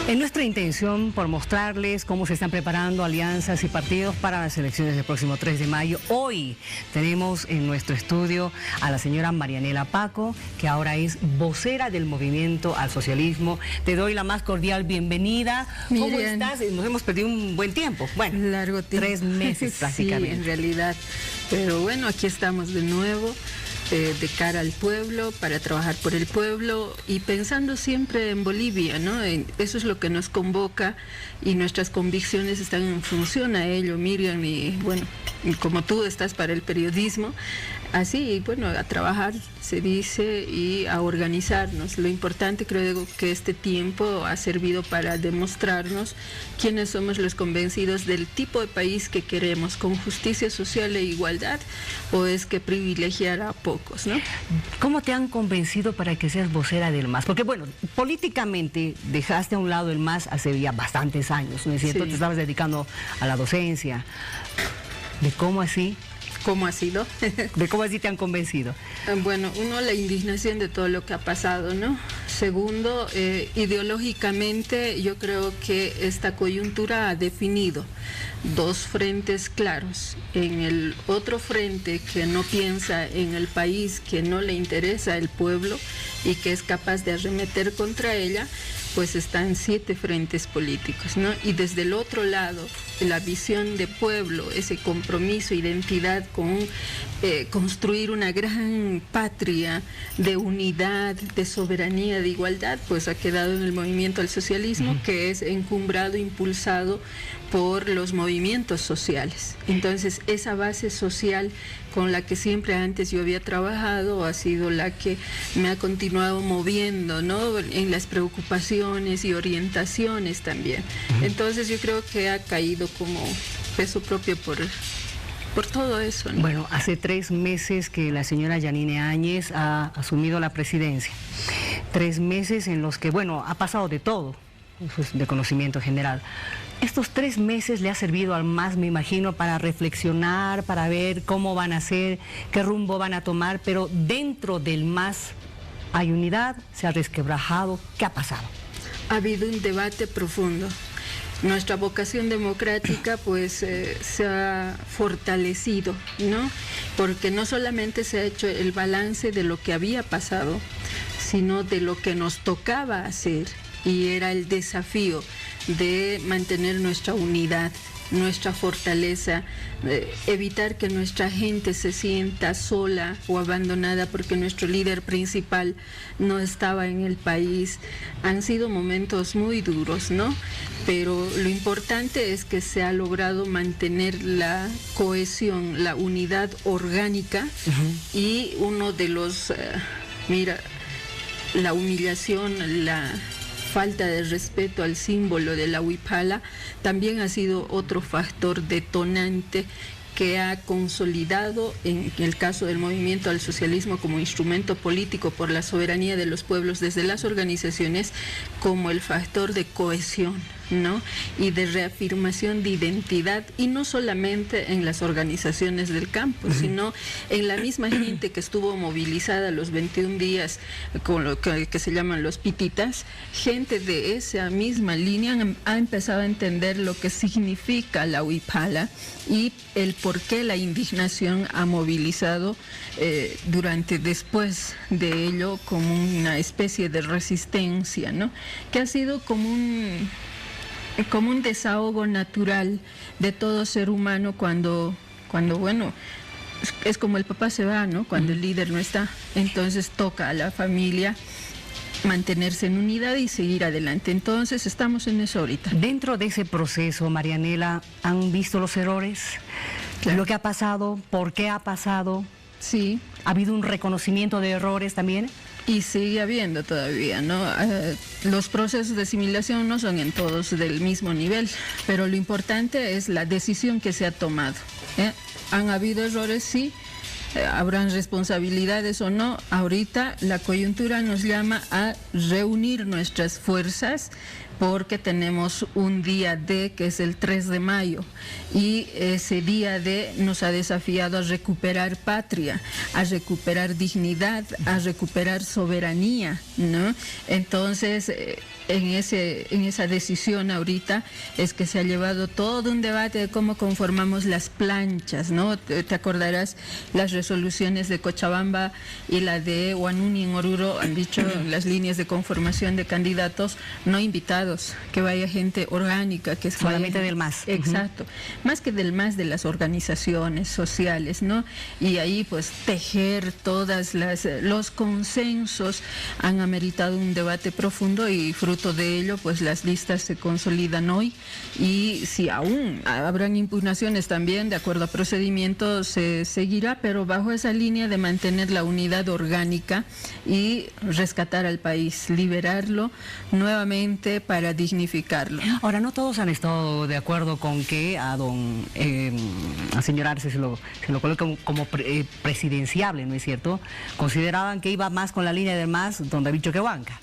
En nuestra intención por mostrarles cómo se están preparando alianzas y partidos para las elecciones del próximo 3 de mayo, hoy tenemos en nuestro estudio a la señora Marianela Paco, que ahora es vocera del Movimiento al Socialismo. Te doy la más cordial bienvenida. ¿Cómo Miriam, estás? Nos hemos perdido un buen tiempo. Bueno, largo tiempo. 3 meses prácticamente. Sí, en realidad. Pero bueno, aquí estamos de nuevo. De cara al pueblo, para trabajar por el pueblo y pensando siempre en Bolivia, ¿no? Eso es lo que nos convoca y nuestras convicciones están en función a ello, Miriam, y bueno, como tú estás para el periodismo, así, bueno, a trabajar, se dice, y a organizarnos. Lo importante, creo que este tiempo ha servido para demostrarnos quiénes somos los convencidos del tipo de país que queremos, con justicia social e igualdad, o es que privilegiar a pocos, ¿no? ¿Cómo te han convencido para que seas vocera del MAS? Porque bueno, políticamente dejaste a un lado el MAS hace ya bastantes años, ¿no es cierto? Sí. Te estabas dedicando a la docencia. ¿De cómo así? ¿Cómo ha sido? ¿De cómo así te han convencido? Bueno, uno, la indignación de todo lo que ha pasado, ¿no? Segundo, ideológicamente yo creo que esta coyuntura ha definido dos frentes claros. En el otro frente que no piensa en el país, que no le interesa el pueblo y que es capaz de arremeter contra ella, pues están 7 frentes políticos, ¿no? Y desde el otro lado, la visión de pueblo, ese compromiso, identidad con construir una gran patria de unidad, de soberanía, de igualdad, pues ha quedado en el Movimiento al Socialismo, que es encumbrado, impulsado por los movimientos sociales. Entonces, esa base social con la que siempre antes yo había trabajado ha sido la que me ha continuado moviendo, ¿no? En las preocupaciones y orientaciones también. Entonces, yo creo que ha caído como peso propio por todo eso, ¿no? Bueno, hace 3 meses que la señora Yanine Áñez ha asumido la presidencia. 3 meses en los que, bueno, ha pasado de todo, eso es de conocimiento general. Estos 3 meses le ha servido al MAS, me imagino, para reflexionar, para ver cómo van a hacer, qué rumbo van a tomar, pero dentro del MAS hay unidad, se ha resquebrajado. ¿Qué ha pasado? Ha habido un debate profundo. Nuestra vocación democrática pues se ha fortalecido, ¿no? Porque no solamente se ha hecho el balance de lo que había pasado, sino de lo que nos tocaba hacer, y era el desafío de mantener nuestra unidad, nuestra fortaleza, evitar que nuestra gente se sienta sola o abandonada porque nuestro líder principal no estaba en el país. Han sido momentos muy duros, ¿no? Pero lo importante es que se ha logrado mantener la cohesión, la unidad orgánica, y uno de los, la humillación, la falta de respeto al símbolo de la huipala también ha sido otro factor detonante que ha consolidado, en el caso del Movimiento al Socialismo como instrumento político por la soberanía de los pueblos desde las organizaciones, como el factor de cohesión, ¿no? Y de reafirmación de identidad, y no solamente en las organizaciones del campo, sino en la misma gente que estuvo movilizada los 21 días con lo que se llaman los pititas. Gente de esa misma línea ha empezado a entender lo que significa la huipala y el por qué la indignación ha movilizado después de ello como una especie de resistencia, ¿no? Que ha sido como un desahogo natural de todo ser humano cuando bueno, es como el papá se va, ¿no? Cuando el líder no está, entonces toca a la familia mantenerse en unidad y seguir adelante. Entonces estamos en eso ahorita. Dentro de ese proceso, Marianela, ¿han visto los errores? Claro. ¿Lo que ha pasado? ¿Por qué ha pasado? Sí. ¿Ha habido un reconocimiento de errores también? Y sigue habiendo todavía, ¿no? Los procesos de asimilación no son en todos del mismo nivel, pero lo importante es la decisión que se ha tomado. ¿Han habido errores? Sí. ¿Habrán responsabilidades o no? Ahorita la coyuntura nos llama a reunir nuestras fuerzas porque tenemos un día D que es el 3 de mayo y ese día D nos ha desafiado a recuperar patria, a recuperar dignidad, a recuperar soberanía, ¿no? Entonces en esa decisión ahorita es que se ha llevado todo un debate de cómo conformamos las planchas, ¿no? Te acordarás, las resoluciones de Cochabamba y la de Huanuni en Oruro han dicho las líneas de conformación de candidatos no invitados, que vaya gente orgánica, que es solamente del MAS. Exacto, más que del MAS, de las organizaciones sociales, ¿no? Y ahí pues tejer todas los consensos han ameritado un debate profundo y fruto de ello, pues las listas se consolidan hoy y si aún habrán impugnaciones también, de acuerdo a procedimientos, se seguirá, pero bajo esa línea de mantener la unidad orgánica y rescatar al país, liberarlo nuevamente para dignificarlo. Ahora, no todos han estado de acuerdo con que al señor Arce se lo coloca como presidenciable, ¿no es cierto? Consideraban que iba más con la línea del MAS, don David Choquehuanca.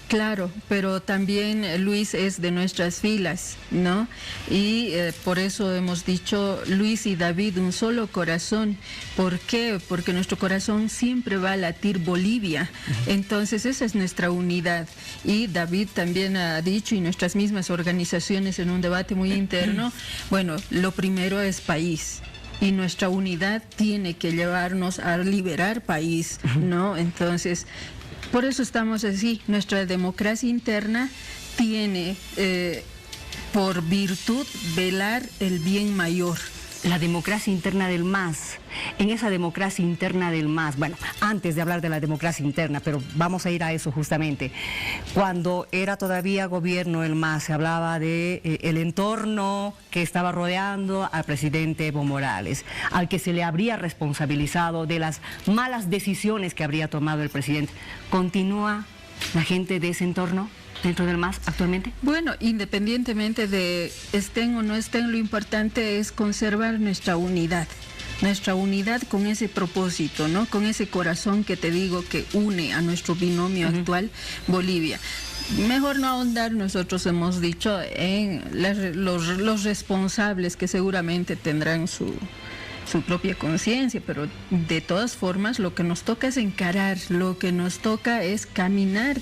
Claro, pero también Luis es de nuestras filas, ¿no? Y por eso hemos dicho Luis y David, un solo corazón. ¿Por qué? Porque nuestro corazón siempre va a latir Bolivia. Entonces esa es nuestra unidad. Y David también ha dicho, y nuestras mismas organizaciones en un debate muy interno, bueno, lo primero es país. Y nuestra unidad tiene que llevarnos a liberar país, ¿no? Entonces, por eso estamos así. Nuestra democracia interna tiene por virtud velar el bien mayor. La democracia interna del MAS. En esa democracia interna del MAS, bueno, antes de hablar de la democracia interna, pero vamos a ir a eso justamente. Cuando era todavía gobierno el MAS, se hablaba de el entorno que estaba rodeando al presidente Evo Morales, al que se le habría responsabilizado de las malas decisiones que habría tomado el presidente. ¿Continúa la gente de ese entorno dentro del MAS actualmente? Bueno, independientemente de estén o no estén, lo importante es conservar nuestra unidad con ese propósito, ¿no? Con ese corazón que te digo que une a nuestro binomio actual, Bolivia. Mejor no ahondar, nosotros hemos dicho, en los responsables que seguramente tendrán su propia conciencia, pero de todas formas lo que nos toca es encarar, lo que nos toca es caminar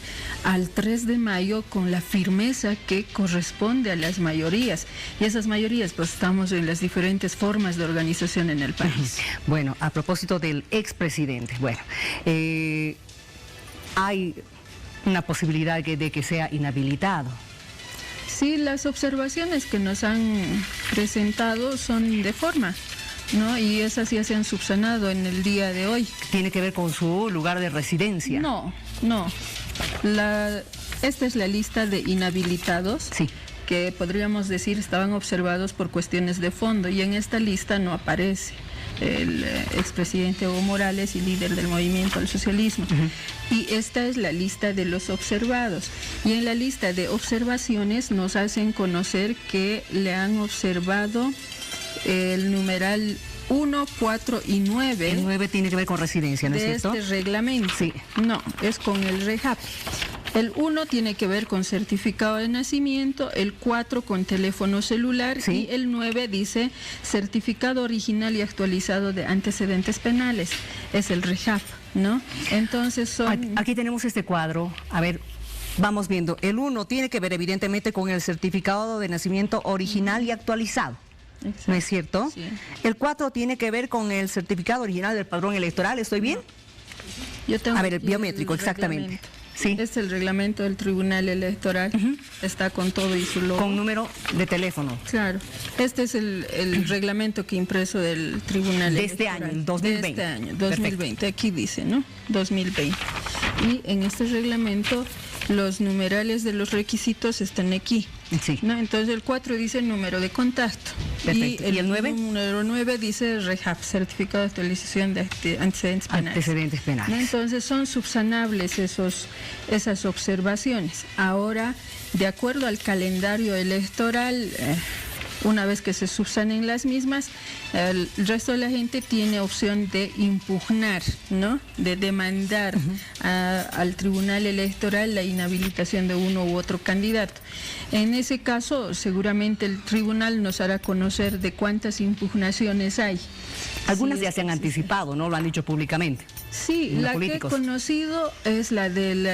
al 3 de mayo con la firmeza que corresponde a las mayorías, y esas mayorías pues estamos en las diferentes formas de organización en el país. Bueno, a propósito del expresidente, bueno, hay una posibilidad de que sea inhabilitado. Sí, las observaciones que nos han presentado son de forma, ¿no? Y esas ya se han subsanado en el día de hoy. ¿Tiene que ver con su lugar de residencia? No. Esta es la lista de inhabilitados. Sí. Que podríamos decir estaban observados por cuestiones de fondo, y en esta lista no aparece el expresidente Evo Morales y líder del movimiento al socialismo. Y esta es la lista de los observados. Y en la lista de observaciones nos hacen conocer que le han observado el numeral 1, 4 y 9. El 9 tiene que ver con residencia, ¿no es cierto? De este reglamento. Sí. No, es con el REHAP. El 1 tiene que ver con certificado de nacimiento, el 4 con teléfono celular, sí. Y el 9 dice certificado original y actualizado de antecedentes penales. Es el REHAP, ¿no? Entonces son... Aquí tenemos este cuadro. A ver, vamos viendo. El 1 tiene que ver evidentemente con el certificado de nacimiento original y actualizado. Exacto. ¿No es cierto? Sí. El 4 tiene que ver con el certificado original del padrón electoral, ¿estoy bien? Yo tengo a ver, el biométrico, exactamente. Sí. Es el reglamento del Tribunal Electoral, está con todo y su logo. Con número de teléfono. Claro, este es el reglamento que impreso del Tribunal de Electoral. Este año, 2020. De este año, 2020, perfecto. Aquí dice, ¿no? 2020. Y en este reglamento los numerales de los requisitos están aquí. Sí. ¿No? Entonces el 4 dice número de contacto. Perfecto. ¿Y el 9? Número 9 dice REHAP, certificado de actualización de antecedentes penales. Antecedentes penales. ¿No? Entonces son subsanables esas observaciones. Ahora, de acuerdo al calendario electoral, una vez que se subsanen las mismas, el resto de la gente tiene opción de impugnar, ¿no? De demandar al Tribunal Electoral la inhabilitación de uno u otro candidato. En ese caso, seguramente el tribunal nos hará conocer de cuántas impugnaciones hay. Algunas ya se han anticipado, ¿no? Lo han dicho públicamente. Sí, la políticos. Que he conocido es la del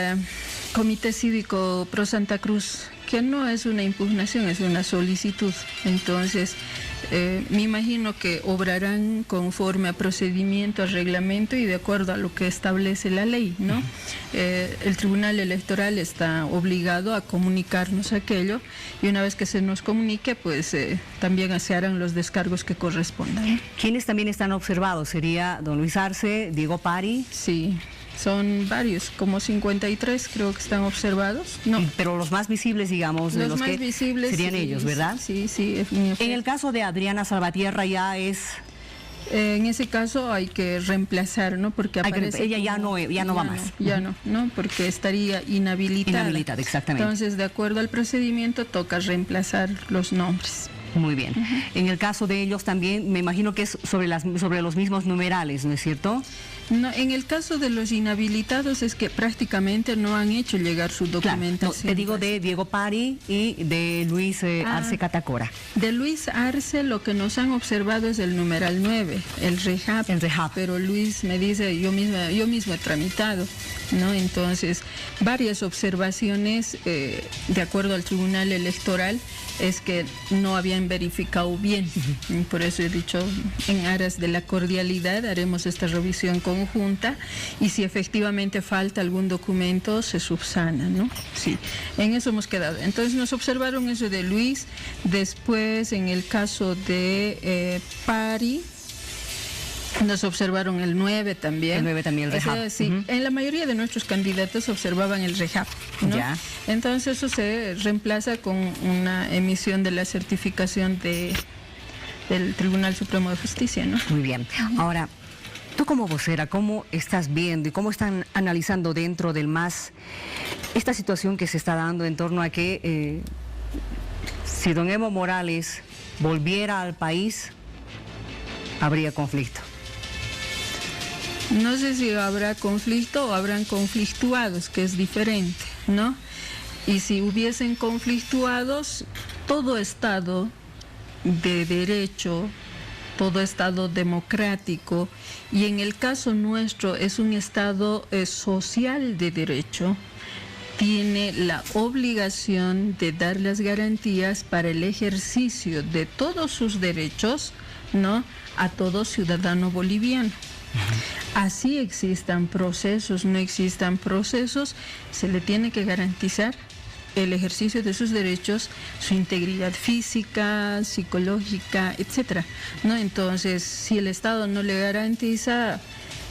Comité Cívico Pro Santa Cruz, que no es una impugnación, es una solicitud. Entonces, me imagino que obrarán conforme a procedimiento, a reglamento y de acuerdo a lo que establece la ley, ¿no? El Tribunal Electoral está obligado a comunicarnos aquello y una vez que se nos comunique, pues también se harán los descargos que correspondan, ¿no? ¿Quiénes también están observados? ¿Sería don Luis Arce, Diego Pari? Sí. Son varios, como 53 creo que están observados. No. Pero los más visibles, digamos, de los más que visibles, serían sí, ellos, ¿verdad? Sí. En el caso de Adriana Salvatierra ya es... En ese caso hay que reemplazar, ¿no? Porque aparece ella ya no va más. Ya no, porque estaría inhabilitada. Inhabilitada, exactamente. Entonces, de acuerdo al procedimiento, toca reemplazar los nombres. Muy bien. En el caso de ellos también, me imagino que es sobre los mismos numerales, ¿no es cierto? No, en el caso de los inhabilitados es que prácticamente no han hecho llegar su documentación. Claro, no, te digo de Diego Pari y de Luis Arce Catacora. De Luis Arce lo que nos han observado es el numeral 9, el REHAP. El REHAP. Pero Luis me dice, yo mismo he tramitado, ¿no? Entonces, varias observaciones de acuerdo al Tribunal Electoral es que no habían verificado bien. Por eso he dicho, en aras de la cordialidad, haremos esta revisión conjunta y si efectivamente falta algún documento, se subsana, ¿no? Sí, en eso hemos quedado. Entonces nos observaron eso de Luis, después en el caso de Pari, nos observaron el 9 también. El 9 también, el REHAP. Sí, en la mayoría de nuestros candidatos observaban el REHAP, ¿no? Ya. Entonces eso se reemplaza con una emisión de la certificación del Tribunal Supremo de Justicia, ¿no? Muy bien. Ahora, tú como vocera, ¿cómo estás viendo y cómo están analizando dentro del MAS esta situación que se está dando en torno a que si don Evo Morales volviera al país, habría conflicto? No sé si habrá conflicto o habrán conflictuados, que es diferente, ¿no? Y si hubiesen conflictuados, todo Estado de derecho, todo Estado democrático, y en el caso nuestro es un Estado social de derecho, tiene la obligación de dar las garantías para el ejercicio de todos sus derechos, ¿no?, a todo ciudadano boliviano. Así existan procesos, no existan procesos, se le tiene que garantizar el ejercicio de sus derechos, su integridad física, psicológica, etcétera, ¿no? Entonces, si el Estado no le garantiza,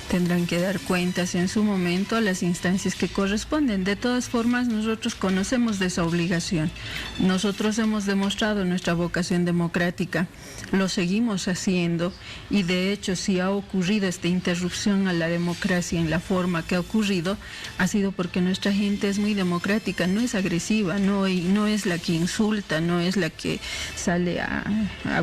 tendrán que dar cuentas en su momento a las instancias que corresponden. De todas formas, nosotros conocemos de esa obligación. Nosotros hemos demostrado nuestra vocación democrática, lo seguimos haciendo y de hecho si ha ocurrido esta interrupción a la democracia en la forma que ha ocurrido, ha sido porque nuestra gente es muy democrática, no es agresiva, no es la que insulta, no es la que sale a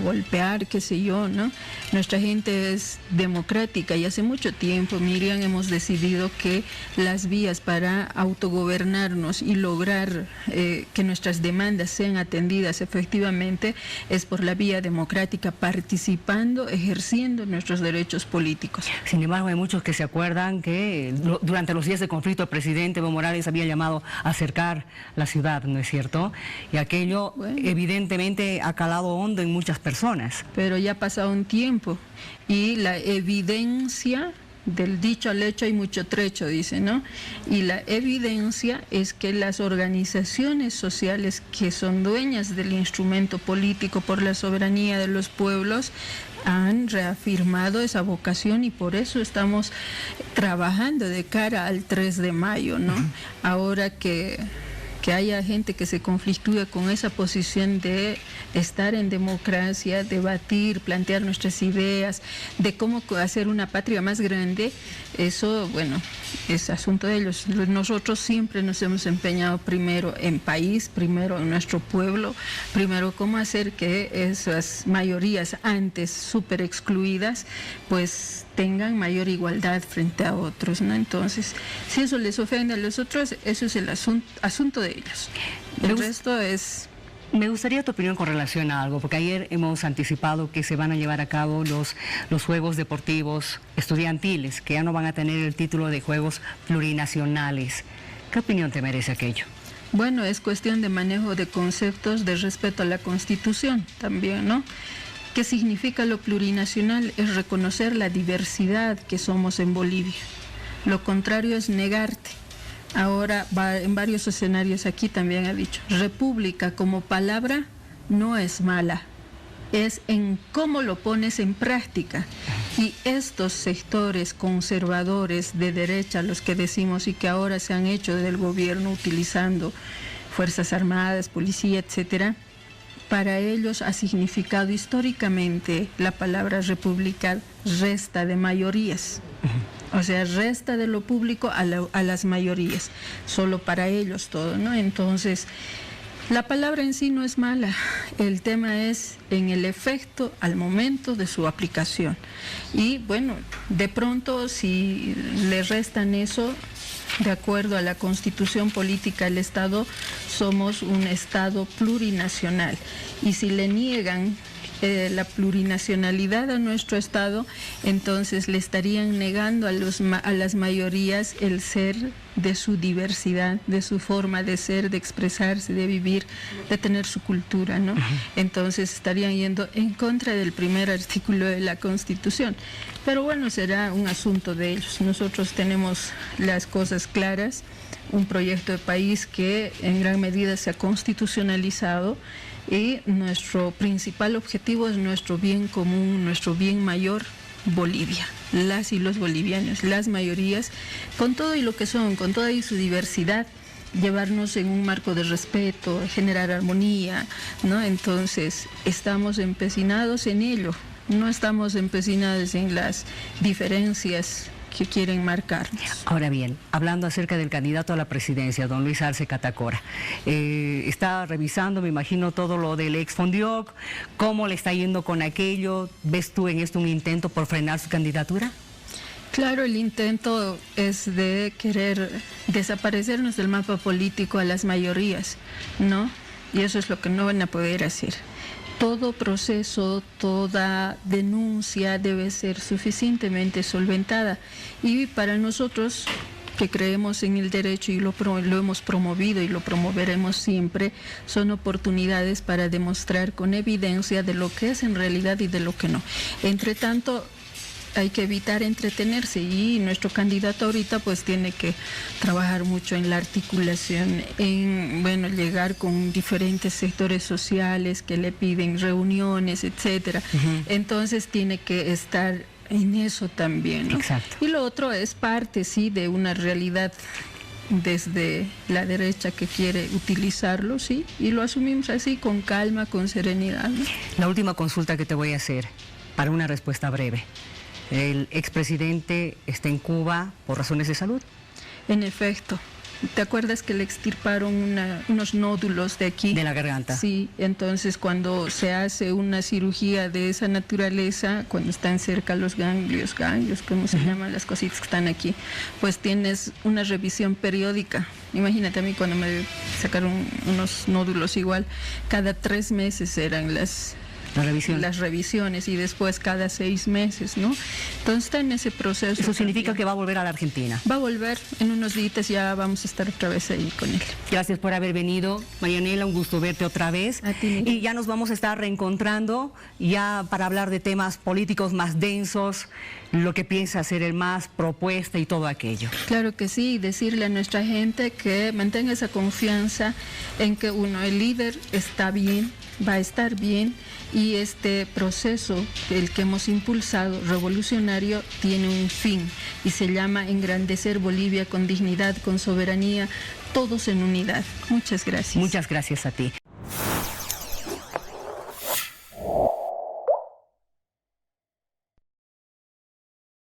golpear, qué sé yo, ¿no? Nuestra gente es democrática y hace mucho tiempo, Miriam, hemos decidido que las vías para autogobernarnos y lograr que nuestras demandas sean atendidas efectivamente es por la vía democrática, participando, ejerciendo nuestros derechos políticos. Sin embargo, hay muchos que se acuerdan que durante los días de conflicto el presidente Evo Morales había llamado a acercar la ciudad, ¿no es cierto? Y aquello, bueno, evidentemente ha calado hondo en muchas personas. Pero ya ha pasado un tiempo y la evidencia del dicho al hecho hay mucho trecho, dice, ¿no? Y la evidencia es que las organizaciones sociales que son dueñas del instrumento político por la soberanía de los pueblos han reafirmado esa vocación y por eso estamos trabajando de cara al 3 de mayo, ¿no? Ahora que haya gente que se conflictúe con esa posición de estar en democracia, debatir, plantear nuestras ideas, de cómo hacer una patria más grande, eso, bueno, es asunto de ellos. Nosotros siempre nos hemos empeñado primero en país, primero en nuestro pueblo, primero cómo hacer que esas mayorías antes súper excluidas, pues tengan mayor igualdad frente a otros, ¿no? Entonces, si eso les ofende a los otros, eso es el asunto de ellos. El resto es... Me gustaría tu opinión con relación a algo, porque ayer hemos anticipado que se van a llevar a cabo los Juegos Deportivos Estudiantiles, que ya no van a tener el título de Juegos Plurinacionales. ¿Qué opinión te merece aquello? Bueno, es cuestión de manejo de conceptos de respeto a la Constitución también, ¿no? ¿Qué significa lo plurinacional? Es reconocer la diversidad que somos en Bolivia. Lo contrario es negarte. Ahora, en varios escenarios aquí también ha dicho, república como palabra no es mala, es en cómo lo pones en práctica. Y estos sectores conservadores de derecha, los que decimos y que ahora se han hecho del gobierno utilizando Fuerzas Armadas, policía, etcétera, para ellos ha significado históricamente la palabra república resta de mayorías. O sea, resta de lo público a las mayorías, solo para ellos todo, ¿no? Entonces, la palabra en sí no es mala, el tema es en el efecto al momento de su aplicación. Y bueno, de pronto si le restan eso, de acuerdo a la Constitución Política del Estado, somos un Estado plurinacional. Y si le niegan la plurinacionalidad a nuestro Estado, entonces le estarían negando a las mayorías el ser de su diversidad, de su forma de ser, de expresarse, de vivir, de tener su cultura, ¿no? Entonces estarían yendo en contra del primer artículo de la Constitución. Pero bueno, será un asunto de ellos. Nosotros tenemos las cosas claras, un proyecto de país que en gran medida se ha constitucionalizado, y nuestro principal objetivo es nuestro bien común, nuestro bien mayor, Bolivia. Las y los bolivianos, las mayorías, con todo y lo que son, con toda y su diversidad, llevarnos en un marco de respeto, generar armonía, ¿no? Entonces, estamos empecinados en ello, no estamos empecinados en las diferencias que quieren marcarnos. Ahora bien, hablando acerca del candidato a la presidencia, don Luis Arce Catacora, está revisando, me imagino, todo lo del ex Fondioc, ¿cómo le está yendo con aquello? ¿Ves tú en esto un intento por frenar su candidatura? Claro, el intento es de querer desaparecernos del mapa político a las mayorías, ¿no? Y eso es lo que no van a poder hacer. Todo proceso, toda denuncia debe ser suficientemente solventada. Y para nosotros, que creemos en el derecho y lo hemos promovido y lo promoveremos siempre, son oportunidades para demostrar con evidencia de lo que es en realidad y de lo que no. Entre tanto, hay que evitar entretenerse, y nuestro candidato ahorita pues tiene que trabajar mucho en la articulación, en llegar con diferentes sectores sociales que le piden reuniones, etcétera. Entonces tiene que estar en eso también, ¿no? Exacto. Y lo otro es parte, sí, de una realidad desde la derecha que quiere utilizarlo, sí, y lo asumimos así, con calma, con serenidad, ¿no? La última consulta que te voy a hacer, para una respuesta breve. ¿El expresidente está en Cuba por razones de salud? En efecto. ¿Te acuerdas que le extirparon unos nódulos de aquí? De la garganta. Sí, entonces cuando se hace una cirugía de esa naturaleza, cuando están cerca los ganglios, ¿cómo se llaman las cositas que están aquí? Pues tienes una revisión periódica. Imagínate a mí cuando me sacaron unos nódulos igual, cada 3 meses eran las revisiones, y después cada 6 meses, ¿no? Entonces está en ese proceso. ¿Eso significa que va a volver a la Argentina? Va a volver, en unos días ya vamos a estar otra vez ahí con él. Gracias por haber venido, Marianela, un gusto verte otra vez. A ti. Y ya nos vamos a estar reencontrando ya para hablar de temas políticos más densos, lo que piensa hacer el MAS, propuesta y todo aquello. Claro que sí, y decirle a nuestra gente que mantenga esa confianza en que el líder está bien, va a estar bien, y este proceso, el que hemos impulsado, revolucionario, tiene un fin y se llama engrandecer Bolivia con dignidad, con soberanía, todos en unidad. Muchas gracias. Muchas gracias a ti.